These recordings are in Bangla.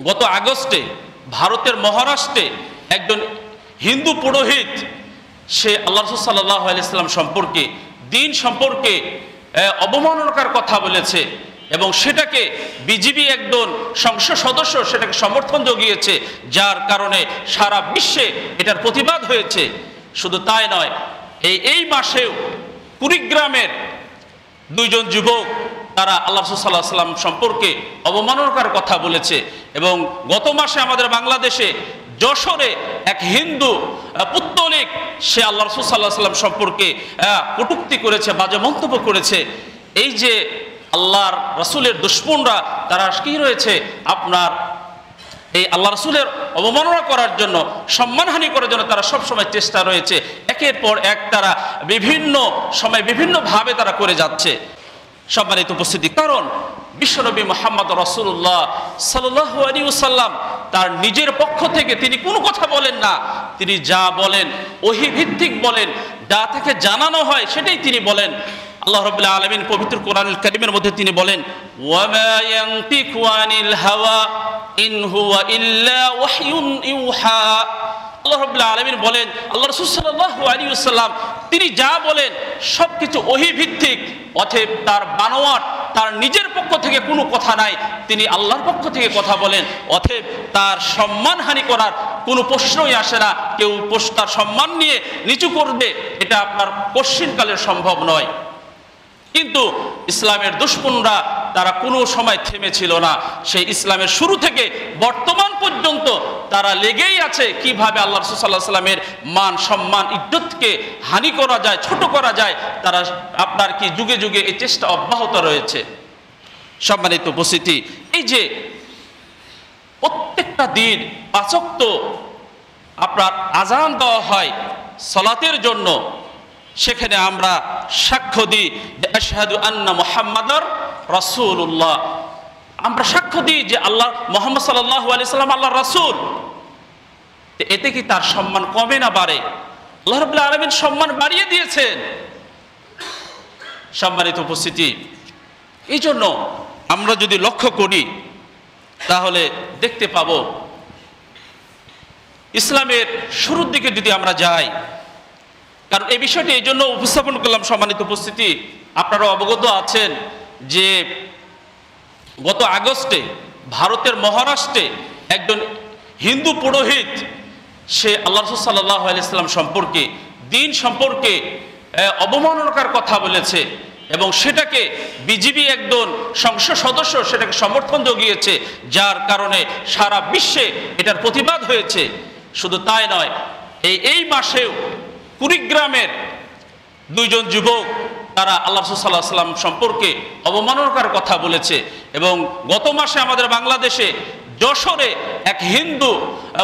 গত আগস্টে ভারতের মহারাষ্ট্রে একজন হিন্দু পুরোহিত সে আল্লাহ রাসূল সাল্লাল্লাহু আলাইহি সাল্লাম সম্পর্কে, দিন সম্পর্কে অবমাননাকর কথা বলেছে এবং সেটাকে বিজিবি একজন সংসদ সদস্য সেটাকে সমর্থন জুগিয়েছে, যার কারণে সারা বিশ্বে এটার প্রতিবাদ হয়েছে। শুধু তাই নয়, এই মাসেও কুড়িগ্রামের দুইজন যুবক তারা আল্লাহ রাসূল সাল্লাল্লাহু আলাইহি সাল্লাম সম্পর্কে অবমাননাকর কথা বলেছে এবং গত মাসে আমাদের বাংলাদেশে যশোরে এক হিন্দু পুত্তলিক সে আল্লাহ রাসূল সাল্লাল্লাহু আলাইহি সাল্লাম সম্পর্কে কটূক্তি করেছে, বাজে মন্তব্য করেছে। এই যে আল্লাহর রাসূলের দুশমনরা তারা কি রয়েছে, আপনার এই আল্লাহ রাসূলের অবমাননা করার জন্য, সম্মানহানি করার জন্য তারা সবসময় চেষ্টা রয়েছে। একের পর এক তারা বিভিন্ন সময় বিভিন্নভাবে তারা করে যাচ্ছে। সম্মানিত উপস্থিতি, কারণ বিশ্বনবী মুহাম্মদ রাসূলুল্লাহ সাল্লাল্লাহু আলাইহি ওয়াসাল্লাম তার নিজের পক্ষ থেকে তিনি কোনো কথা বলেন না। তিনি যা বলেন ওহী ভিত্তিক বলেন, যা থেকে জানানো হয় সেটাই তিনি বলেন। আল্লাহ রাব্বুল আলামিন পবিত্র কোরআনুল কারীমের মধ্যে তিনি বলেন, ওয়া মা ইয়ানতিকু আনিল হাওয়া ইন হুয়া ইল্লা ওয়াহয়ুন ইউহা। আল্লাহ রাব্বুল আলামিন বলেন, আল্লাহ রাসূল সাল্লাল্লাহু আলাইহি ওয়াসাল্লাম তিনি যা বলেন সবকিছু ওহী ভিত্তিক, অতএব তার বানোয়াট, তার নিজের পক্ষ থেকে কোনো কথা নাই, তিনি আল্লাহর পক্ষ থেকে কথা বলেন। অতএব তার সম্মানহানি করার কোনো প্রশ্নই আসে না। কেউ তার সম্মান নিয়ে নিচু করবে এটা আপনার কশ্চিনকালের সম্ভব নয়। কিন্তু ইসলামের দুশমনরা তারা কোনো সময় থেমেছিল না। সেই ইসলামের শুরু থেকে বর্তমান পর্যন্ত তারা লেগেই আছে কিভাবে আল্লাহ রাসূল সাল্লাল্লাহু আলাইহি ওয়াসাল্লামের মান, সম্মান, ইজ্জতকে হানি করা যায়, ছোট করা যায়। তারা আপনার কি যুগে যুগে এই চেষ্টা অব্যাহত রয়েছে। সম্মানিত উপস্থিতি, এই যে প্রত্যেকটা দিন ৫ ওয়াক্ত আপনার আযান দেওয়া হয় সালাতের জন্য, সেখানে আমরা সাক্ষ্য দিই আশহাদু আন্না মুহাম্মাদার রাসূলুল্লাহ। আমরা সাক্ষ্য দিই যে আল্লাহ মুহাম্মদ সাল্লাল্লাহু আলাইহি সাল্লাম আল্লাহর রাসূল। এতে কি তার সম্মান কমে না বাড়ে? আল্লাহ রাব্বুল আলামিন সম্মান বাড়িয়ে দিয়েছেন। সম্মানিত উপস্থিতি, এই জন্য আমরা যদি লক্ষ্য করি তাহলে দেখতে পাবো ইসলামের শুরুর দিকে যদি আমরা যাই, কারণ এই বিষয়টি এই জন্য উপস্থাপন করলাম। সম্মানিত উপস্থিতি, আপনারা অবগত আছেন যে গত আগস্টে ভারতের মহারাষ্ট্রে একজন হিন্দু পুরোহিত সে আল্লাহ রাসূল সাল্লাল্লাহু আলাইহি সাল্লাম সম্পর্কে, দিন সম্পর্কে অবমাননাকর কথা বলেছে এবং সেটাকে বিজিবি একজন সংসদ সদস্য সেটাকে সমর্থন জুগিয়েছে, যার কারণে সারা বিশ্বে এটার প্রতিবাদ হয়েছে। শুধু তাই নয়, এই মাসেও কুড়িগ্রামের দুইজন যুবক তারা আল্লাহ রাসূল সাল্লাল্লাহু আলাইহি সাল্লাম সম্পর্কে অবমাননাকর কথা বলেছে এবং গত মাসে আমাদের বাংলাদেশে যশোরে এক হিন্দু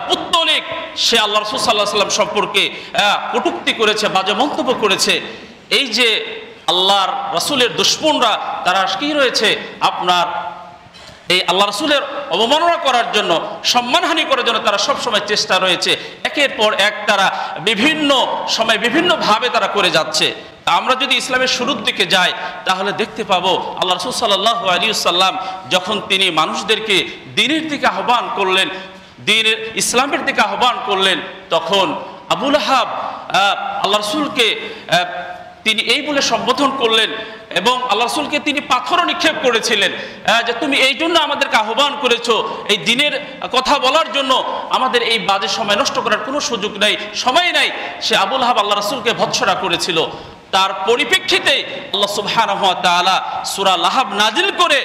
পুত্তলিক সে আল্লাহ রাসূল সাল্লাল্লাহু আলাইহি সাল্লাম সম্পর্কে কটূক্তি করেছে, বাজে মন্তব্য করেছে। এই যে আল্লাহর রাসূলের দুশমনরা তারা কি রয়েছে, আপনার এই আল্লাহ রাসূলের অবমাননা করার জন্য, সম্মানহানি করার জন্য তারা সবসময় চেষ্টা রয়েছে। একের পর এক তারা বিভিন্ন সময় বিভিন্নভাবে তারা করে যাচ্ছে। আমরা যদি ইসলামের শুরুর দিকে যাই তাহলে দেখতে পাবো আল্লাহ রাসূল সাল্লাল্লাহু আলাইহি ওয়াসাল্লাম যখন তিনি মানুষদেরকে দ্বীনের দিকে আহ্বান করলেন, দ্বীনের ইসলামের দিকে আহ্বান করলেন, তখন আবু লাহাব আল্লাহ রাসূলকে তিনি এই বলে সম্বোধন করলেন এবং আল্লাহ রাসূলকে তিনি পাথরও নিক্ষেপ করেছিলেন যে তুমি এই জন্য আমাদেরকে আহ্বান করেছো, এই দ্বীনের কথা বলার জন্য, আমাদের এই বাজে সময় নষ্ট করার কোনো সুযোগ নেই, সময় নাই। সে আবু লাহাব আল্লাহ রাসূলকে ভৎসনা করেছিল। তার পরিপ্রেক্ষিতে আল্লাহ সুবহানাহু ওয়া তাআলা সূরা লাহাব নাজিল করে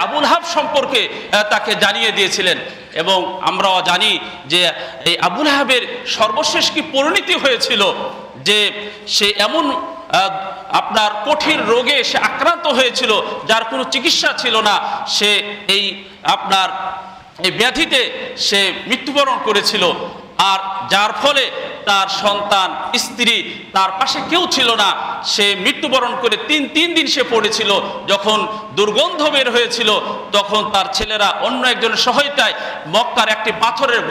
আবু লাহাব সম্পর্কে তাকে জানিয়ে দিয়েছিলেন। এবং আমরাও জানি যে এই আবু লাহাবের সর্বশেষ কি পরিণতি হয়েছিল, যে সে এমন আপনার কঠিন রোগে সে আক্রান্ত হয়েছিল যার কোনো চিকিৎসা ছিল না। সে এই আপনার এই ব্যাধিতে সে মৃত্যুবরণ করেছিল, আর যার ফলে তার সন্তান, স্ত্রী, তার পাশে কেউ ছিল না। সে মৃত্যুবরণ করে তিন দিন সে পড়েছিল। যখন দুর্গন্ধ বের হয়েছিল তখন তার ছেলেরা অন্য একজনের সহায়তায় মক্কার একটি পাথরের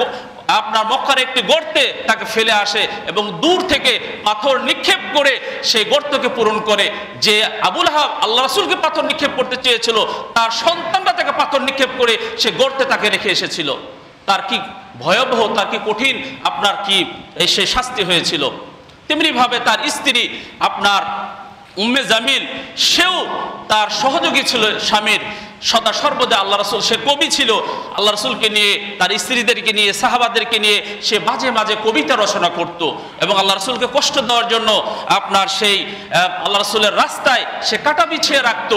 আপনার মক্কার একটি গর্তে তাকে ফেলে আসে এবং দূর থেকে পাথর নিক্ষেপ করে সেই গর্তকে পূরণ করে। যে আবু লাহাব আল্লাহ রাসূলকে পাথর নিক্ষেপ করতে চেয়েছিল, তার সন্তানরা তাকে পাথর নিক্ষেপ করে সে গর্তে তাকে রেখে এসেছিল। তার কি ভয়াবহ, তার কি কঠিন আপনার কি সে শাস্তি হয়েছিল। তেমনিভাবে তার স্ত্রী আপনার উম্মে জামিল, সেও তার সহযোগী ছিল স্বামীর সদা সর্বদা। আল্লাহ রাসূল, সে কবি ছিল, আল্লাহ রাসূলকে নিয়ে, তার স্ত্রীদেরকে নিয়ে, সাহাবাদেরকে নিয়ে সে মাঝে মাঝে কবিতা রচনা করত এবং আল্লাহ রাসূলকে কষ্ট দেওয়ার জন্য আপনার সেই আল্লাহ রাসূলের রাস্তায় সে কাটা বিছিয়ে রাখত।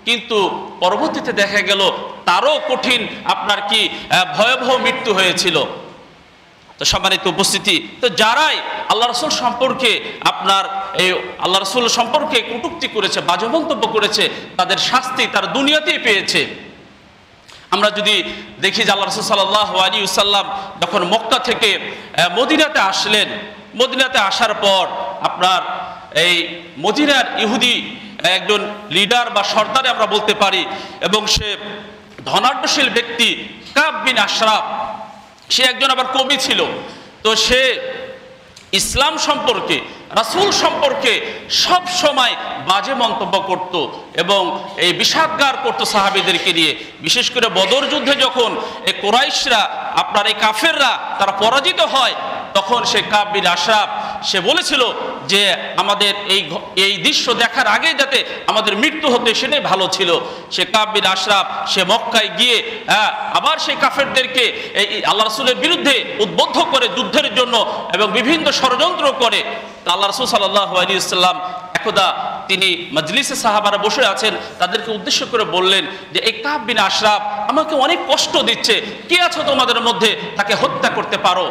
কিন্তু পরবর্তীতে দেখা গেল তারও কঠিন আপনার কি ভয়াবহ মৃত্যু হয়েছিল। তো সম্মানিত উপস্থিতি, তো যারাই আল্লাহ রাসূল সম্পর্কে আপনার এই আল্লাহ রাসূল সম্পর্কে কটূক্তি করেছে, বাজে মন্তব্য করেছে, তাদের শাস্তি তার দুনিয়াতেই পেয়েছে। আমরা যদি দেখি যে আল্লাহ রাসূল সাল্লাল্লাহু আলাইহি ওয়াসাল্লাম যখন মক্কা থেকে মদিনাতে আসলেন, মদিনাতে আসার পর আপনার এই মদিনার ইহুদি একজন লিডার বা সর্দারে আমরা বলতে পারি, এবং সে ধনাঢ্যশীল ব্যক্তি কাব বিন আশরাফ, সে একজন আবার কবি ছিল। তো সে ইসলাম সম্পর্কে, রাসূল সম্পর্কে সব সময় বাজে মন্তব্য করত এবং এই বিষাদগার করত সাহাবীদেরকে নিয়ে। বিশেষ করে বদর যুদ্ধে যখন এই কুরাইশরা আপনার এই কাফেররা তারা পরাজিত হয়, তখন সে কাব বিন আশরাফ সে বলেছিল যে আমাদের এই দৃশ্য দেখার আগে যাতে আমাদের মৃত্যু হতে, সেটাই ভালো ছিল। সে কাব বিন আশরাফ সে মক্কায় গিয়ে আবার সেই কাফেরদেরকে এই আল্লাহ রাসূলের বিরুদ্ধে উদ্বুদ্ধ করে যুদ্ধের জন্য এবং বিভিন্ন ষড়যন্ত্র করে। আল্লাহ রাসূল সাল্লাল্লাহু আলাইহি ওয়াসাল্লাম একদা তিনি মজলিসে সাহাবারা বসে আছেন, তাদেরকে উদ্দেশ্য করে বললেন যে এই কাব বিন আশরাফ আমাকে অনেক কষ্ট দিচ্ছে, কে আছো তোমাদের মধ্যে তাকে হত্যা করতে পারো।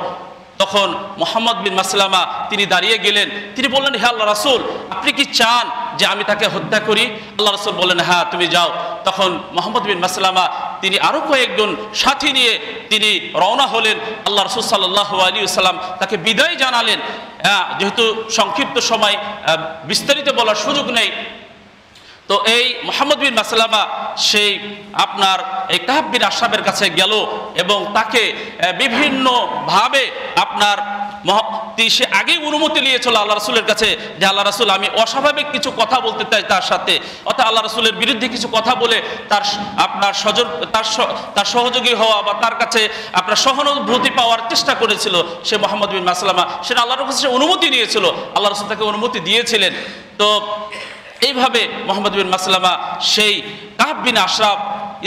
তখন মুহাম্মদ বিন মাসলামা তিনি দাঁড়িয়ে গেলেন, তিনি বললেন, হে আল্লাহ রাসূল, আপনি কি চান যে আমি তাকে হত্যা করি? আল্লাহ রাসূল বললেন, হ্যাঁ তুমি যাও। তখন মুহাম্মদ বিন মাসলামা তিনি আরো কয়েকজন সাথী নিয়ে তিনি রওনা হলেন। আল্লাহ রাসূল সাল্লাল্লাহু আলাইহি ওয়াসাল্লাম তাকে বিদায় জানালেন। যেহেতু সংক্ষিপ্ত সময় বিস্তারিত বলার সুযোগ নেই, তো এই মুহাম্মদ বিন মাসলামা সেই আপনার এই কাব বিন আশরাফের কাছে গেল এবং তাকে বিভিন্নভাবে আপনার সে আগেই অনুমতি নিয়েছিল আল্লাহ রাসূলের কাছে যে আল্লাহ রাসূল, আমি অস্বাভাবিক কিছু কথা বলতে চাই তার সাথে, অর্থাৎ আল্লাহ রাসূলের বিরুদ্ধে কিছু কথা বলে তার আপনার তার সহযোগী হওয়া বা তার কাছে আপনার সহানুভূতি পাওয়ার চেষ্টা করেছিল সে মুহাম্মদ বিন মাসলামা। সেটা আল্লাহর কাছে অনুমতি নিয়েছিল, আল্লাহ রাসূল তাকে অনুমতি দিয়েছিলেন। তো এইভাবে মুহাম্মদ বিন মাসলামা সেই কাব বিন আশরাফ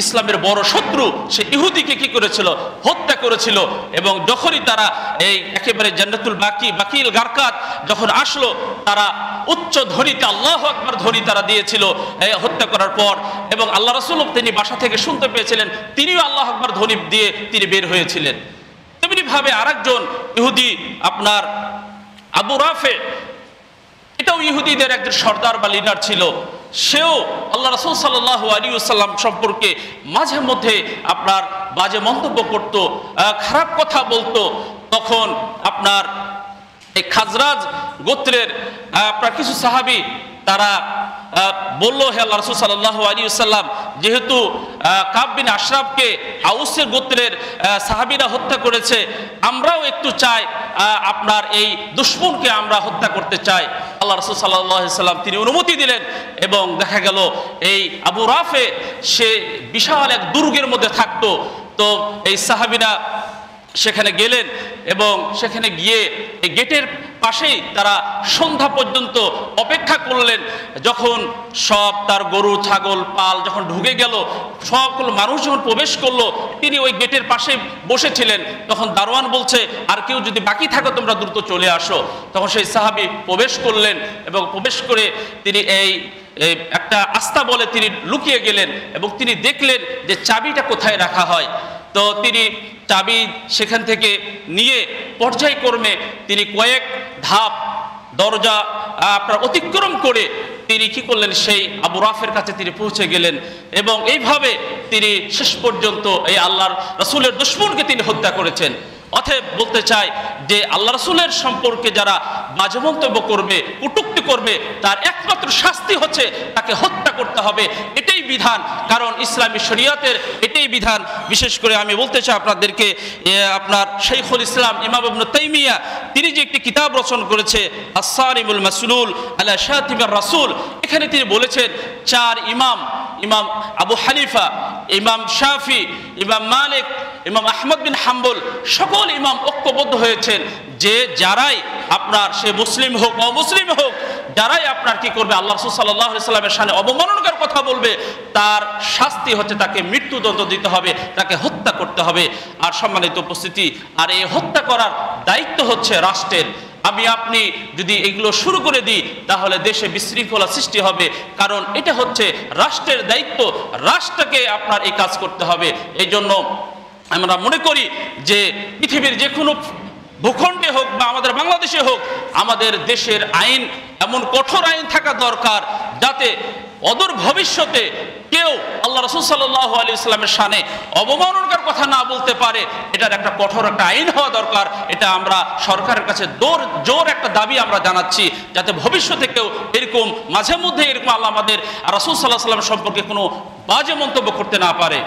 ইসলামের বড় শত্রু সে ইহুদিকে কি করেছিল? হত্যা করেছিল। এবং যখনই তারা এই একেবারে জান্নাতুল বাকিল গারকাত যখন আসলো, তারা উচ্চ ধ্বনিতে আল্লাহু আকবার ধ্বনি তারা দিয়েছিল হত্যা করার পর, এবং আল্লাহ রাসূল তিনি বাসা থেকে শুনতে পেয়েছিলেন, তিনিও আল্লাহু আকবার ধ্বনি দিয়ে তিনি বের হয়েছিলেন। তেমনি ভাবে আরেকজন ইহুদি আপনার আবু রাফে, এটাও ইহুদিদের একজন সর্দার বা লিডার ছিল, সেও আল্লাহ রাসূল সাল্লাল্লাহু আলাইহি ওয়াসাল্লাম সম্পর্কে মাঝে মধ্যে আপনার বাজে মন্তব্য করত, খারাপ কথা বলতো। তখন আপনার এই খাজরাজ গোত্রের আপনার কিছু সাহাবী তারা বললো, হে আল্লাহ রাসূল সাল্লাল্লাহু আলাইহি ওয়াসাল্লাম, যেহেতু কাব বিন আশরাফকে আউসের গোত্রের সাহাবীরা হত্যা করেছে, আমরাও একটু চাই আপনার এই দুশমনকে আমরা হত্যা করতে চাই। আল্লাহ রাসূল সাল্লাল্লাহু আলাইহি ওয়াসাল্লাম তিনি অনুমতি দিলেন এবং দেখা গেল এই আবু রাফে সে বিশাল এক দুর্গের মধ্যে থাকতো। তো এই সাহাবীরা সেখানে গেলেন এবং সেখানে গিয়ে এই গেটের পাশেই তারা সন্ধ্যা পর্যন্ত অপেক্ষা করলেন। যখন সব তার গরু ছাগল পাল যখন ঢুকে গেল, সকল মানুষ যখন প্রবেশ করলো, তিনি ওই গেটের পাশে বসেছিলেন। তখন দারোয়ান বলছে, আর কেউ যদি বাকি থাকো তোমরা দ্রুত চলে আসো। তখন সেই সাহাবী প্রবেশ করলেন এবং প্রবেশ করে তিনি এই একটা আস্থা বলে তিনি লুকিয়ে গেলেন এবং তিনি দেখলেন যে চাবিটা কোথায় রাখা হয়। তো তিনি চাবি সেখান থেকে নিয়ে পর্যায়ক্রমে তিনি কয়েক ধাপ দরজা আপনার অতিক্রম করে তিনি কি করলেন, সেই আবু রাফের কাছে তিনি পৌঁছে গেলেন এবং এইভাবে তিনি শেষ পর্যন্ত এই আল্লাহর রাসূলের দুশমনকে তিনি হত্যা করেছেন। অতএব বলতে চাই যে আল্লাহ রাসূলের সম্পর্কে যারা বাজে মন্তব্য করবে, কটূক্তি করবে, তার একমাত্র শাস্তি হচ্ছে তাকে হত্যা করতে হবে। এটাই বিধান, কারণ ইসলামী শরীয়তের এটাই বিধান। বিশেষ করে আমি বলতে চাই আপনাদেরকে, আপনার শাইখুল ইসলাম ইমাম ইবনে তাইমিয়া তিনি যে একটি কিতাব রচনা করেছে আস-সারিমুল মাসলুল আলা শাতিমির রাসূল, এখানে তিনি বলেছেন চার ইমাম, ইমাম আবু হানিফা, ইমাম শাফি, ইমাম মালিক, ইমাম আহমদ বিন হাম্বল, সকল ইমাম ঐক্যবদ্ধ হয়েছেন যে যারাই আপনার সে মুসলিম হোক অমুসলিম হোক, যারাই আপনার কি করবে আল্লাহ রাসূল সাল্লাল্লাহু আলাইহি সাল্লামের শানে অবমাননাকর কথা বলবে, তার শাস্তি হচ্ছে তাকে মৃত্যুদণ্ড দিতে হবে, তাকে হত্যা করতে হবে। আর সম্মানিত উপস্থিতি, আর এই হত্যা করার দায়িত্ব হচ্ছে রাষ্ট্রের। আমি আপনি যদি এগুলো শুরু করে দিই তাহলে দেশে বিশৃঙ্খলা সৃষ্টি হবে, কারণ এটা হচ্ছে রাষ্ট্রের দায়িত্ব, রাষ্ট্রকে আপনার এই কাজ করতে হবে। এই জন্য আমরা মনে করি যে পৃথিবীর যে কোনো ভূখণ্ডে হোক বা আমাদের বাংলাদেশে হোক, আমাদের দেশের আইন এমন কঠোর আইন থাকা দরকার যাতে অদূর ভবিষ্যতে কেউ আল্লাহ রাসূল সাল্লাল্লাহু আলাইহি ওয়াসাল্লামের শানে অবমাননাকর কথা না বলতে পারে। এটার একটা কঠোর একটা আইন হওয়া দরকার। এটা আমরা সরকারের কাছে জোর একটা দাবি আমরা জানাচ্ছি, যাতে ভবিষ্যতে কেউ এরকম মাঝে মধ্যে এরকম আল্লাহ আমাদের রাসূল সাল্লাল্লাহু আলাইহি ওয়াসাল্লাম সম্পর্কে কোনো বাজে মন্তব্য করতে না পারে।